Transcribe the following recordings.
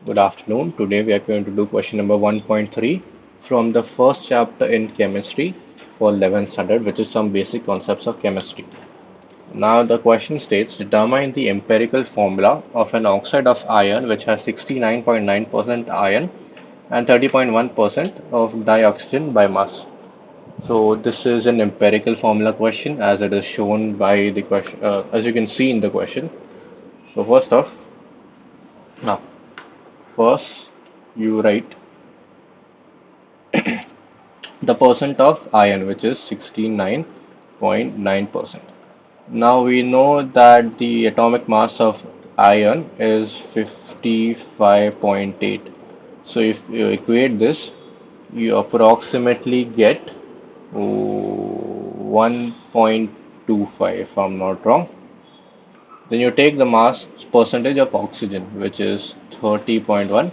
Good afternoon. Today we are going to do question number 1.3 from the first chapter in chemistry for 11th standard, which is some basic concepts of chemistry. Now the question states, determine the empirical formula of an oxide of iron which has 69.9% iron and 30.1% of dioxygen by mass. So this is an empirical formula question as it is shown by the question, as you can see in the question. So now first you write the percent of iron, which is 69.9%. Now we know that the atomic mass of iron is 55.8. So if you equate this, you approximately get 1.25 if I'm not wrong. Then you take the mass percentage of oxygen, which is 30.1.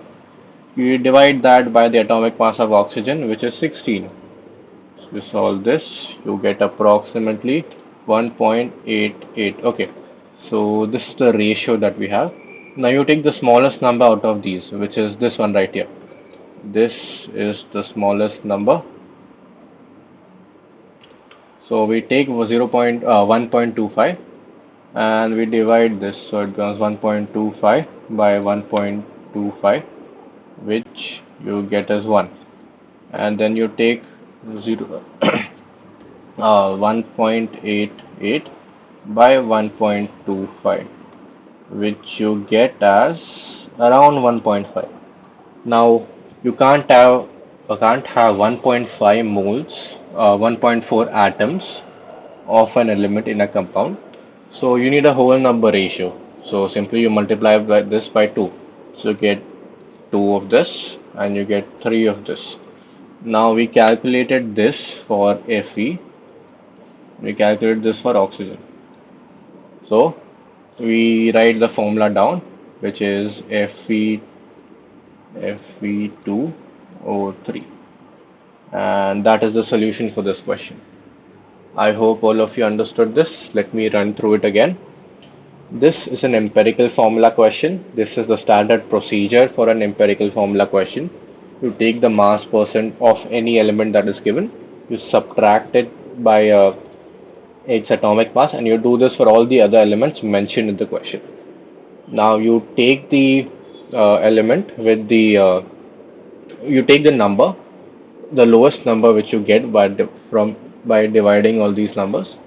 You divide that by the atomic mass of oxygen, which is 16. You solve this, you get approximately 1.88. Okay, so this is the ratio that we have. Now you take the smallest number out of these, which is this one right here. This is the smallest number. So we take 1.25 and we divide this. So it becomes 1.25 by 1.25, which you get as 1. And then you take 0. 1.88 by 1.25, which you get as around 1.5. Now you can't have 1.5 moles, 1.4 atoms of an element in a compound. So you need a whole number ratio. So simply you multiply this by 2. So you get 2 of this and you get 3 of this. Now we calculated this for Fe. We calculate this for oxygen. So we write the formula down, which is Fe2O3, and that is the solution for this question. I hope all of you understood this. Let me run through it again. This is an empirical formula question. This is the standard procedure for an empirical formula question. You take the mass percent of any element that is given, you subtract it by its atomic mass, and you do this for all the other elements mentioned in the question. Now you take the element with you take the number, the lowest number which you get by dividing all these numbers,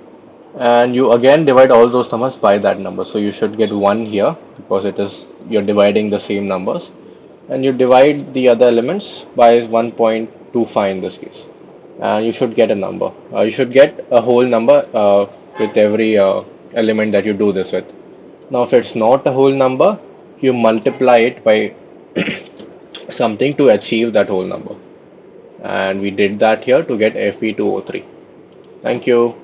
and you again divide all those numbers by that number. So you should get 1 here because you're dividing the same numbers, and you divide the other elements by 1.25 in this case, and you should get a number. You should get a whole number with every element that you do this with. Now, if it's not a whole number, you multiply it by something to achieve that whole number. And we did that here to get Fe2O3. Thank you.